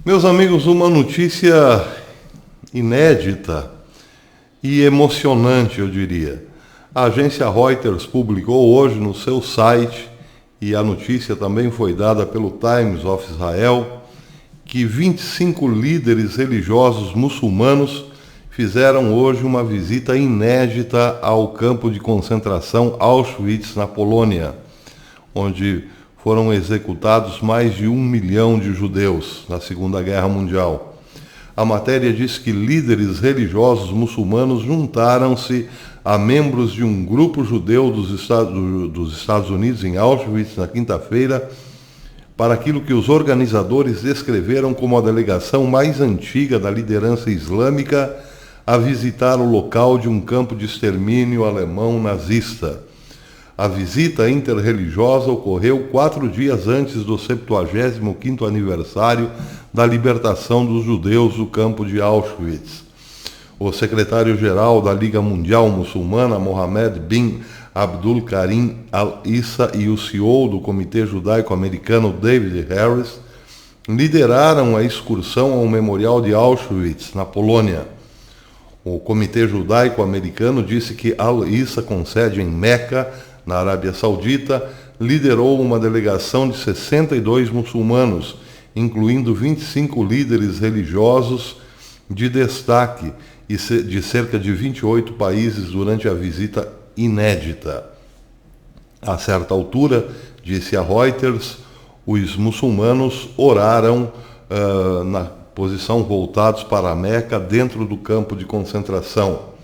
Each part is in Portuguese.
Meus amigos, uma notícia inédita e emocionante, eu diria. A agência Reuters publicou hoje no seu site, e a notícia também foi dada pelo Times of Israel, que 25 líderes religiosos muçulmanos fizeram hoje uma visita inédita ao campo de concentração Auschwitz, na Polônia, onde foram executados mais de 1 milhão de judeus na Segunda Guerra Mundial. A matéria diz que líderes religiosos muçulmanos juntaram-se a membros de um grupo judeu dos Estados Unidos em Auschwitz na quinta-feira para aquilo que os organizadores descreveram como a delegação mais antiga da liderança islâmica a visitar o local de um campo de extermínio alemão nazista. A visita interreligiosa ocorreu 4 dias antes do 75º aniversário da libertação dos judeus do campo de Auschwitz. O secretário-geral da Liga Mundial Muçulmana, Mohammed bin Abdul Karim Al-Issa, e o CEO do Comitê Judaico-Americano, David Harris, lideraram a excursão ao Memorial de Auschwitz, na Polônia. O Comitê Judaico-Americano disse que Al-Issa, com sede em Meca, na Arábia Saudita, liderou uma delegação de 62 muçulmanos, incluindo 25 líderes religiosos de destaque e de cerca de 28 países durante a visita inédita. A certa altura, disse a Reuters, os muçulmanos oraram na posição voltados para a Meca, dentro do campo de concentração.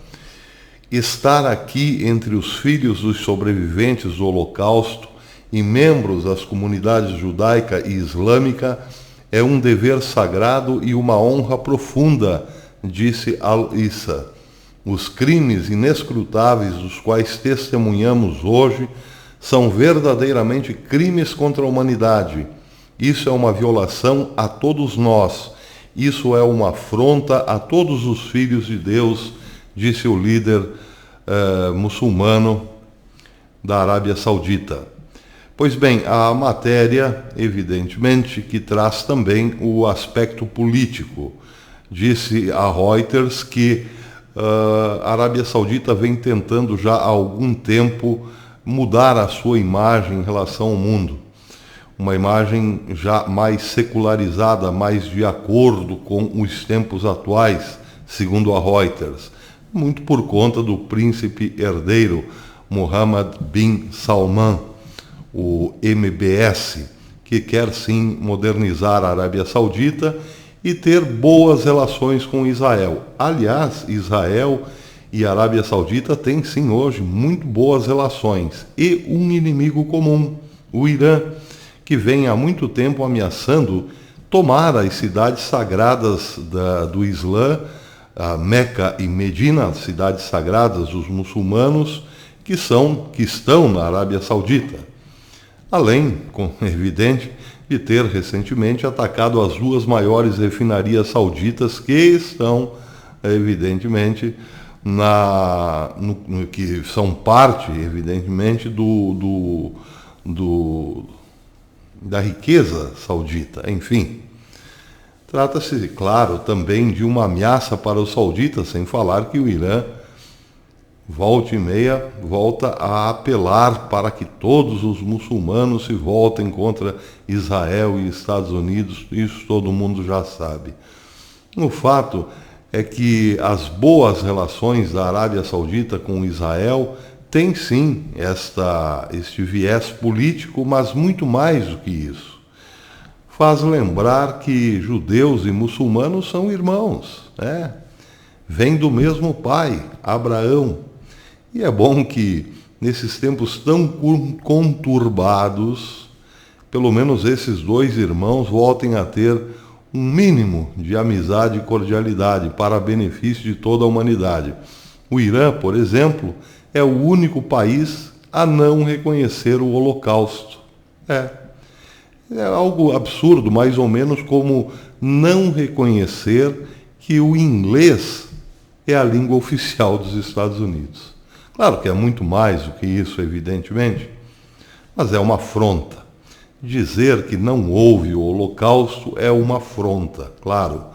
Estar aqui entre os filhos dos sobreviventes do Holocausto e membros das comunidades judaica e islâmica é um dever sagrado e uma honra profunda, disse Al-Issa. Os crimes inescrutáveis dos quais testemunhamos hoje são verdadeiramente crimes contra a humanidade. Isso é uma violação a todos nós. Isso é uma afronta a todos os filhos de Deus, disse o líder muçulmano da Arábia Saudita. Pois bem, a matéria, evidentemente, que traz também o aspecto político. Disse a Reuters que a Arábia Saudita vem tentando já há algum tempo mudar a sua imagem em relação ao mundo. Uma imagem já mais secularizada, mais de acordo com os tempos atuais, segundo a Reuters, muito por conta do príncipe herdeiro Mohammed bin Salman, o MBS, que quer sim modernizar a Arábia Saudita e ter boas relações com Israel. Aliás, Israel e a Arábia Saudita têm sim hoje muito boas relações e um inimigo comum, o Irã, que vem há muito tempo ameaçando tomar as cidades sagradas do Islã, a Meca e Medina, cidades sagradas dos muçulmanos que estão na Arábia Saudita. Além, evidente, de ter recentemente atacado as 2 maiores refinarias sauditas que estão, evidentemente, que são parte, evidentemente, da riqueza saudita. Enfim, trata-se, claro, também de uma ameaça para os sauditas, sem falar que o Irã, volta e meia, volta a apelar para que todos os muçulmanos se voltem contra Israel e Estados Unidos. Isso todo mundo já sabe. O fato é que as boas relações da Arábia Saudita com Israel têm sim este viés político, mas muito mais do que isso. Faz lembrar que judeus e muçulmanos são irmãos, né? Vêm do mesmo pai, Abraão. E é bom que, nesses tempos tão conturbados, pelo menos esses 2 irmãos voltem a ter um mínimo de amizade e cordialidade para benefício de toda a humanidade. O Irã, por exemplo, é o único país a não reconhecer o Holocausto. É algo absurdo, mais ou menos como não reconhecer que o inglês é a língua oficial dos Estados Unidos. Claro que é muito mais do que isso, evidentemente, mas é uma afronta. dizer que não houve o Holocausto é uma afronta, claro.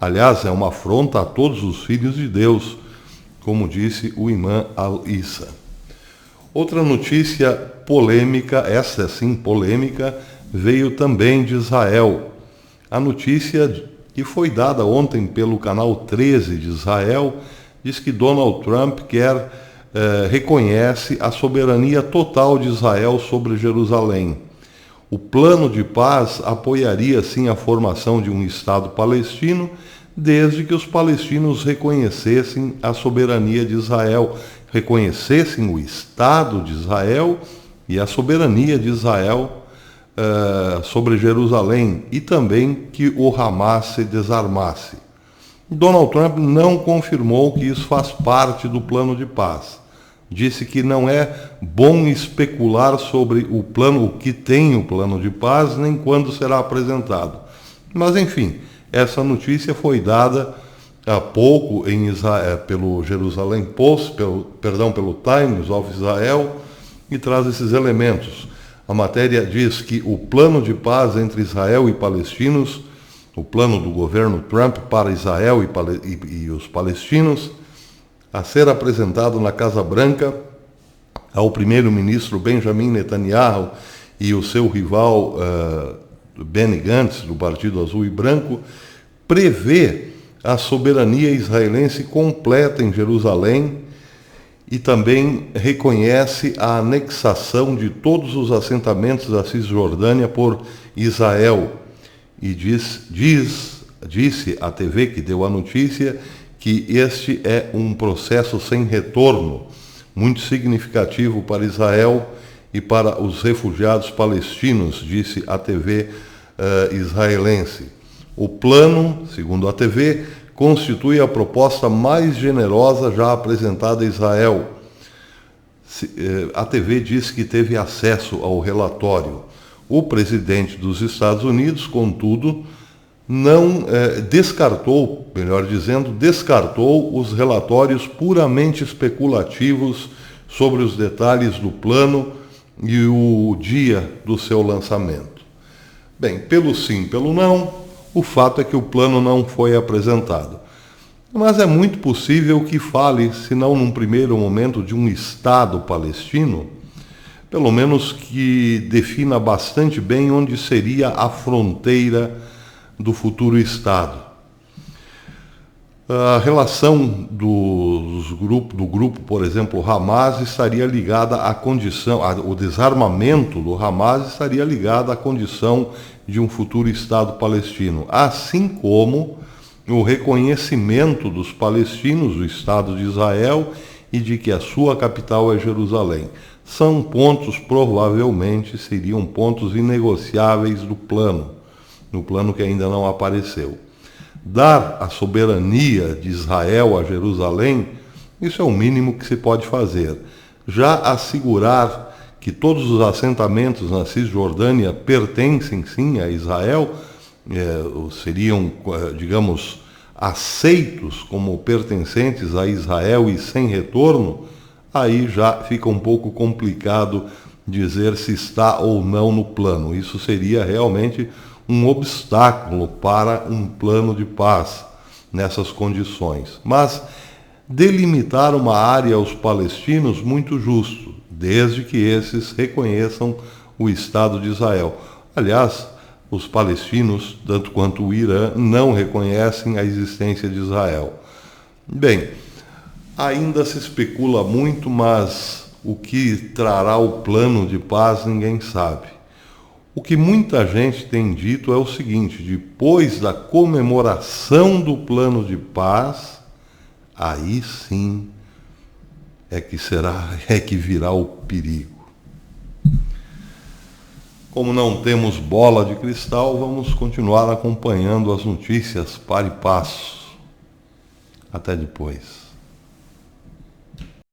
Aliás, é uma afronta a todos os filhos de Deus, como disse o imã Al-Issa. Outra notícia polêmica, essa sim polêmica, veio também de Israel. A notícia que foi dada ontem pelo canal 13 de Israel diz que Donald Trump reconhece a soberania total de Israel sobre Jerusalém. O plano de paz apoiaria sim a formação de um Estado palestino, desde que os palestinos reconhecessem a soberania de Israel, reconhecessem o Estado de Israel e a soberania de Israel sobre Jerusalém, e também que o Hamas se desarmasse. Donald Trump não confirmou que isso faz parte do plano de paz. Disse que não é bom especular sobre o plano, o que tem o plano de paz, nem quando será apresentado. Mas, enfim, essa notícia foi dada há pouco em Israel, pelo Jerusalém Post, pelo Times of Israel, e traz esses elementos. A matéria diz que o plano de paz entre Israel e palestinos, o plano do governo Trump para Israel e os palestinos, a ser apresentado na Casa Branca ao primeiro-ministro Benjamin Netanyahu e o seu rival Benny Gantz, do Partido Azul e Branco, prevê a soberania israelense completa em Jerusalém e também reconhece a anexação de todos os assentamentos da Cisjordânia por Israel. E disse à TV que deu a notícia que este é um processo sem retorno, muito significativo para Israel e para os refugiados palestinos, disse a TV israelense. O plano, segundo a TV, constitui a proposta mais generosa já apresentada a Israel. A TV disse que teve acesso ao relatório. O presidente dos Estados Unidos, contudo, não descartou os relatórios puramente especulativos sobre os detalhes do plano e o dia do seu lançamento. Bem, pelo sim, pelo não, o fato é que o plano não foi apresentado. Mas é muito possível que fale, se não num primeiro momento, de um Estado palestino, pelo menos que defina bastante bem onde seria a fronteira do futuro Estado. A relação do grupo, por exemplo, Hamas, estaria ligada à condição, o desarmamento do Hamas estaria ligado à condição de um futuro Estado palestino, assim como o reconhecimento dos palestinos do Estado de Israel e de que a sua capital é Jerusalém. São pontos, provavelmente, seriam pontos inegociáveis do plano, no plano que ainda não apareceu. Dar a soberania de Israel a Jerusalém, isso é o mínimo que se pode fazer. Já assegurar que todos os assentamentos na Cisjordânia pertencem sim a Israel, seriam, digamos, aceitos como pertencentes a Israel e sem retorno, aí já fica um pouco complicado dizer se está ou não no plano. Isso seria realmente um obstáculo para um plano de paz nessas condições. Mas delimitar uma área aos palestinos muito justo, desde que esses reconheçam o Estado de Israel. Aliás, os palestinos, tanto quanto o Irã, não reconhecem a existência de Israel. Bem, ainda se especula muito, mas o que trará o plano de paz ninguém sabe. O que muita gente tem dito é o seguinte: depois da comemoração do plano de paz, aí sim é que virá o perigo. Como não temos bola de cristal, vamos continuar acompanhando as notícias para e passo. Até depois.